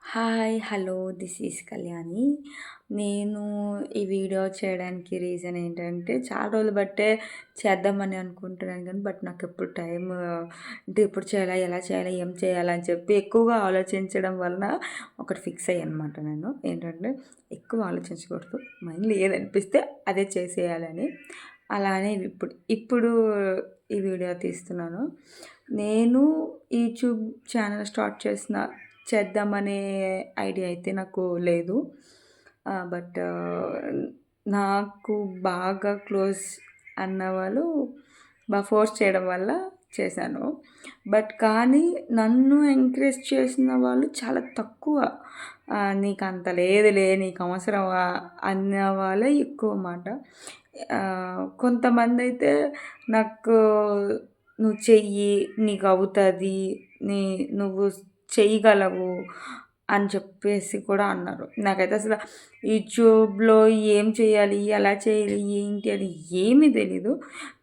Hi! Hello! This is Kalyani. నేను ఈ video చేయడానికి రీజన్ ఏంటంటే, చాలా రోజులు బట్టే చేద్దామని అనుకుంటున్నాను గానీ, నాకెప్పుడు అంటే ఎప్పుడు చేయాలా? ఎలా చేయాలా? ఏం చేయాలా? అని చెప్పి ఎక్కువగా ఆలోచించడం వలన ఒకటి ఫిక్స్ అయ్యాననమాట నేను. ఏంటంటే, ఎక్కువ ఆలోచించకూడదు. మైండ్‌లో ఏదనిపిస్తే అదే చేసేయాలని. అలానే ఇప్పుడు ఈ వీడియో తీస్తున్నాను. నేను యూట్యూబ్ ఛానల్ స్టార్ట్ చేద్దామనే ఐడియా అయితే నాకు లేదు. బట్ నాకు బాగా క్లోజ్ అన్నవాళ్ళు ఫోర్స్ చేయడం వల్ల చేశాను. కానీ నన్ను ఎంకరేజ్ చేసిన వాళ్ళు చాలా తక్కువ. "నీకంత లేదులే, నీకు అవసరమా?" అన్న వాళ్ళే ఎక్కువ మాట. కొంతమందైతే నాకు "నువ్వు చెయ్యి, నీకవుతది, నువ్వు చేయగలవు" అని చెప్పేసి కూడా అన్నారు. నాకైతే అసలు యూట్యూబ్‌లో ఏం చేయాలి? ఎలా చేయాలి? ఏంటి అని ఏమీ తెలీదు.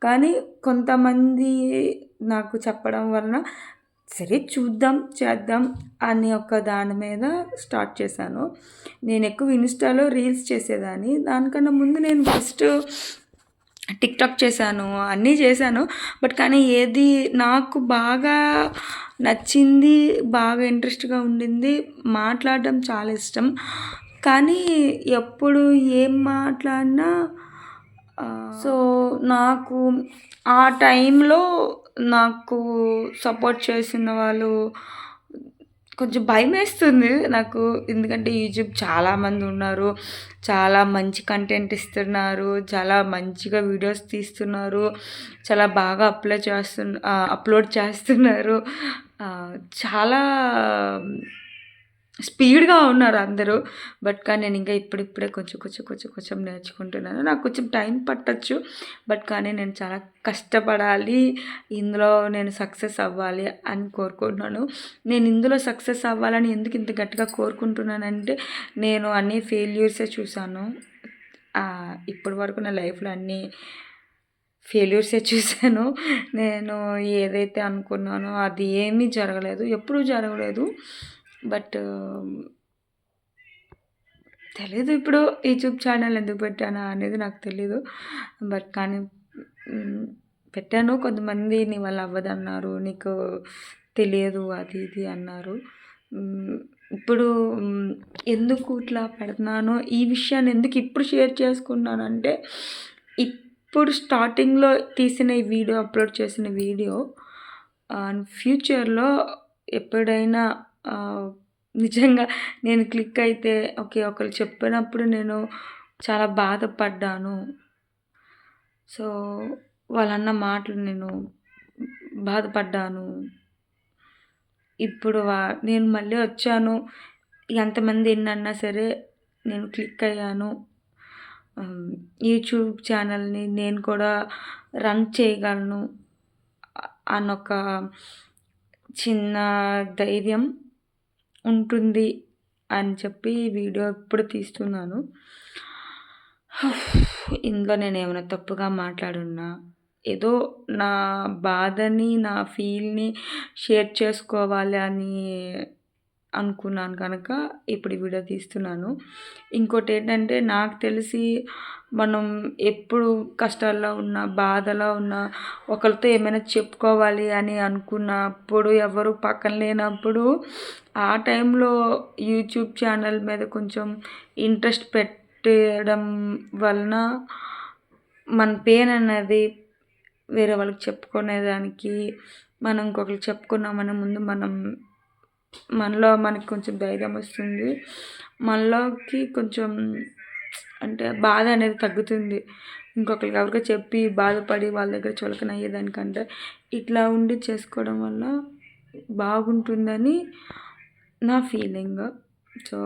కానీ కొంతమంది నాకు చెప్పడం వలన సరే చూద్దాం, చేద్దాం అని ఒక దాని మీద స్టార్ట్ చేశాను. నేనెక్కువ ఇన్‌స్టాలో రీల్స్ చేసేదాన్ని. దానికన్నా ముందు నేను ఫస్ట్ టిక్‌టాక్ చేశాను. అన్నీ చేశాను. కానీ ఏది నాకు బాగా నచ్చింది, బాగా ఇంట్రెస్ట్‌గా ఉండింది, మాట్లాడడం చాలా ఇష్టం. కానీ ఎప్పుడు ఏం మాట్లాడినా సో, నాకు ఆ టైంలో నాకు సపోర్ట్ చేసిన వాళ్ళు కొంచెం భయమేస్తుంది నాకు. ఎందుకంటే యూట్యూబ్ చాలామంది ఉన్నారు. చాలా మంచి కంటెంట్ ఇస్తున్నారు. చాలా మంచిగా వీడియోస్ తీస్తున్నారు. చాలా బాగా అప్లోడ్ చేస్తున్నారు. చాలా స్పీడ్‌గా ఉన్నారు అందరూ. కానీ నేను ఇంకా ఇప్పుడిప్పుడే కొంచెం నేర్చుకుంటున్నాను. నాకు కొంచెం టైం పట్టొచ్చు. కానీ నేను చాలా కష్టపడాలి. ఇందులో నేను సక్సెస్ అవ్వాలి అని కోరుకుంటున్నాను. నేను ఇందులో సక్సెస్ అవ్వాలని ఎందుకు ఇంత గట్టిగా కోరుకుంటున్నానంటే, నేను అన్ని ఫెయిల్యూర్సే చూశాను. ఇప్పటి వరకు నా లైఫ్‌లో అన్నీ ఫెయిల్యూర్సే చూశాను. నేను ఏదైతే అనుకున్నానో అది ఏమీ జరగలేదు. ఎప్పుడూ జరగలేదు. తెలీదు ఇప్పుడు యూట్యూబ్ ఛానల్ ఎందుకు పెట్టానా అనేది నాకు తెలీదు. కానీ పెట్టాను. కొంతమంది నీ వల్ల అవ్వదన్నారు. నీకు తెలియదు అది ఇది అన్నారు. ఇప్పుడు ఎందుకు ఇట్లా పెడుతున్నానో, ఈ విషయాన్ని ఎందుకు ఇప్పుడు షేర్ చేసుకున్నానంటే, ఇప్పుడు స్టార్టింగ్‌లో తీసిన ఈ వీడియో, అప్లోడ్ చేసిన వీడియో ఫ్యూచర్‌లో ఎప్పుడైనా నిజంగా నేను క్లిక్ అయితే ఓకే. ఒకళ్ళు చెప్పినప్పుడు నేను చాలా బాధపడ్డాను. సో, వాళ్ళన్న మాటలు నేను బాధపడ్డాను. ఇప్పుడు నేను మళ్ళీ వచ్చాను. ఎంతమంది ఎన్నన్నా సరే నేను క్లిక్ అయ్యాను. యూట్యూబ్ ఛానల్‌ని నేను కూడా రన్ చేయగలను అన్నొక చిన్న ధైర్యం ఉంటుంది అని చెప్పి వీడియో ఇప్పుడు తీస్తున్నాను. ఇందులో నేనేమైనా తప్పుగా మాట్లాడున్నా, ఏదో నా బాధని, నా ఫీల్‌ని షేర్ చేసుకోవాలి అని అనుకున్నాను కనుక ఇప్పుడు ఈ వీడియో తీస్తున్నాను. ఇంకోటేంటంటే, నాకు తెలిసి మనం ఎప్పుడు కష్టాల్లో ఉన్నా, బాధలో ఉన్నా, ఒకరితో ఏమైనా చెప్పుకోవాలి అని అనుకున్నప్పుడు, ఎవరు పక్కన లేనప్పుడు, ఆ టైంలో యూట్యూబ్ ఛానల్ మీద కొంచెం ఇంట్రెస్ట్ పెట్టడం వలన మన పెయిన్ అనేది వేరే వాళ్ళకి చెప్పుకునేదానికి, మనం ఇంకొకరికి చెప్పుకున్నామని ముందు మనలో మనకి కొంచెం ధైర్యం వస్తుంది. మనలోకి కొంచెం అంటే బాధ అనేది తగ్గుతుంది. ఇంకొకరికి ఎవరికో చెప్పి బాధపడి వాళ్ళ దగ్గర చులకన అయ్యేదానికంటే ఇట్లా ఉండి చేసుకోవడం వల్ల బాగుంటుందని నా ఫీలింగ్. సో,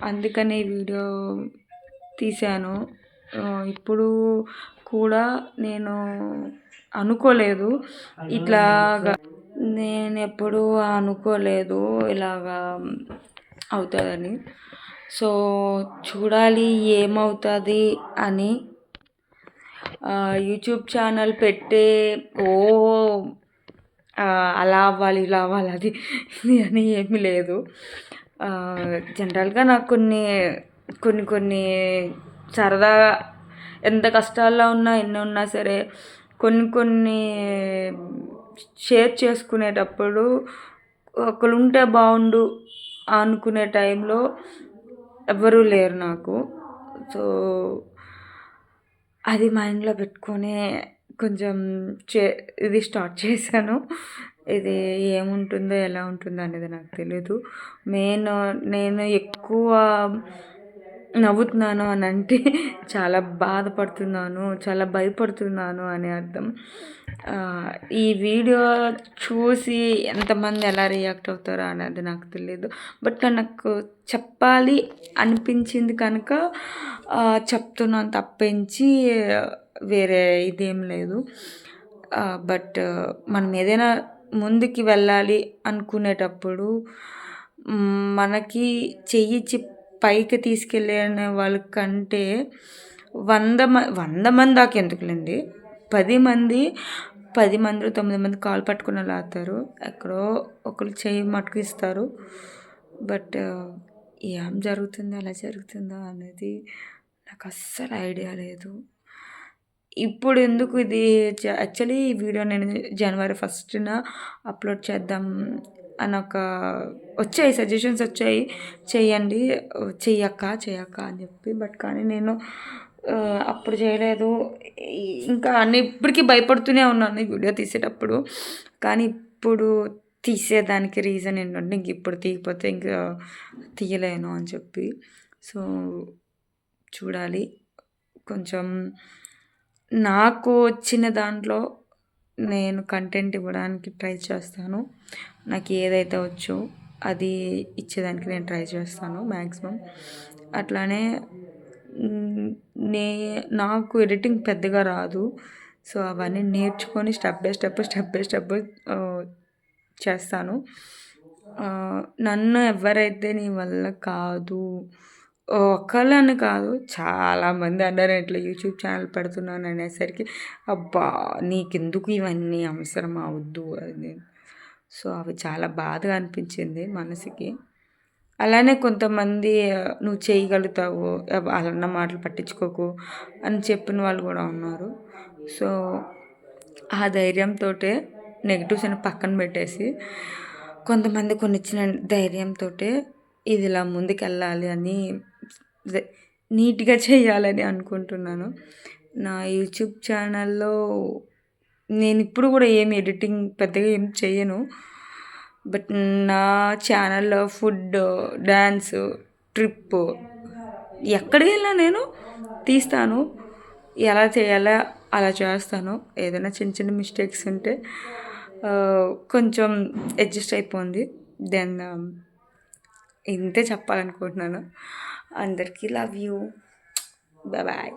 అందుకని ఈ వీడియో తీశాను. ఇప్పుడు కూడా నేను అనుకోలేదు ఇట్లాగా. నేనెప్పుడూ అనుకోలేదు ఇలాగా అవుతుందని. సో, చూడాలి ఏమవుతుంది అని. యూట్యూబ్ ఛానల్ అలా అవ్వాలి, ఇలా అవ్వాలి, అది ఇది అని ఏమీ లేదు. జనరల్గా నాకు కొన్ని కొన్ని సరదాగా ఎంత కష్టాల్లో ఉన్నా ఎన్ని ఉన్నా సరే కొన్ని షేర్ చేసుకునేటప్పుడు ఒకరుంటే బాగుండు అనుకునే టైంలో ఎవ్వరూ లేరు నాకు. సో అది మైండ్లో పెట్టుకొని కొంచెం ఇది స్టార్ట్ చేశాను. ఇది ఏముంటుందో ఎలా ఉంటుందో అనేది నాకు తెలీదు. నేను ఎక్కువ నవ్వుతున్నాను అని అంటే చాలా బాధపడుతున్నాను, చాలా భయపడుతున్నాను అని అర్థం. ఈ వీడియో చూసి ఎంతమంది ఎలా రియాక్ట్ అవుతారో అనేది నాకు తెలియదు. బట్ నాకు చెప్పాలి అనిపించింది కనుక చెప్తున్నాను తప్పించి వేరే ఇదేం లేదు. బట్ మనం ఏదైనా ముందుకి వెళ్ళాలి అనుకునేటప్పుడు మనకి చెయ్యిచ్చి పైకి తీసుకెళ్ళిన వాళ్ళకంటే 100 మంది దాకా ఎందుకులేండి, 10 మంది 9 మంది కాలు పట్టుకుని లాగుతారు, ఎక్కడో ఒకరు చెయ్యి మటుకు ఇస్తారు. బట్ ఏం జరుగుతుందో ఎలా జరుగుతుందో అనేది నాకు అస్సలు ఐడియా లేదు. ఇప్పుడు ఎందుకు ఇది యాక్చువల్లీ ఈ వీడియో నేను జనవరి 1న అప్లోడ్ చేద్దాం అని వచ్చాయి సజెషన్స్ వచ్చాయి, చెయ్యండి చెయ్యక్క అని చెప్పి. బట్ కానీ నేను అప్పుడు చేయలేదు. ఇంకా ఇప్పటికీ భయపడుతూనే ఉన్నాను ఈ వీడియో తీసేటప్పుడు. కానీ ఇప్పుడు తీసేదానికి రీజన్ ఏంటంటే ఇంక ఇప్పుడు తీయకపోతే ఇంకా తీయలేను అని చెప్పి. సో చూడాలి, కొంచెం నాకు వచ్చిన దాంట్లో నేను కంటెంట్ ఇవ్వడానికి ట్రై చేస్తాను. నాకు ఏదైతే వచ్చో అది ఇచ్చేదానికి నేను ట్రై చేస్తాను మ్యాక్సిమం. అట్లానే నాకు ఎడిటింగ్ పెద్దగా రాదు. సో అవన్నీ నేర్చుకొని స్టెప్ బై స్టెప్ చేస్తాను. నన్ను ఎవరైతే నీ వల్ల కాదు, ఒకళ్ళని కాదు చాలామంది అన్నారు ఇట్లా యూట్యూబ్ ఛానల్ పెడుతున్నాను అనేసరికి, అబ్బా నీకెందుకు ఇవన్నీ అవసరం అవద్దు అని. సో అవి చాలా బాధగా అనిపించింది మనసుకి. అలానే కొంతమంది నువ్వు చేయగలుగుతావు, వాళ్ళన్న మాటలు పట్టించుకోకు అని చెప్పిన వాళ్ళు కూడా ఉన్నారు. సో ఆ ధైర్యంతో నెగిటివ్స్ అని పక్కన పెట్టేసి కొంతమంది కొన్ని ఇచ్చిన ధైర్యంతో ఇది ఇలా ముందుకెళ్ళాలి అని నీట్గా చేయాలని అనుకుంటున్నాను. నా యూట్యూబ్ ఛానల్లో నేను ఇప్పుడు కూడా ఏమి ఎడిటింగ్ పెద్దగా ఏం చేయను. బట్ నా ఛానల్లో ఫుడ్, డ్యాన్స్, ట్రిప్పు ఎక్కడికి వెళ్ళినా నేను తీస్తాను. ఎలా చేయాలో అలా చేస్తాను. ఏదైనా చిన్న మిస్టేక్స్ ఉంటే కొంచెం అడ్జస్ట్ అయిపోయింది. దెన్ ఇంతే చెప్పాలనుకుంటున్నాను. అందరికీ లవ్ యూ, బాయ్.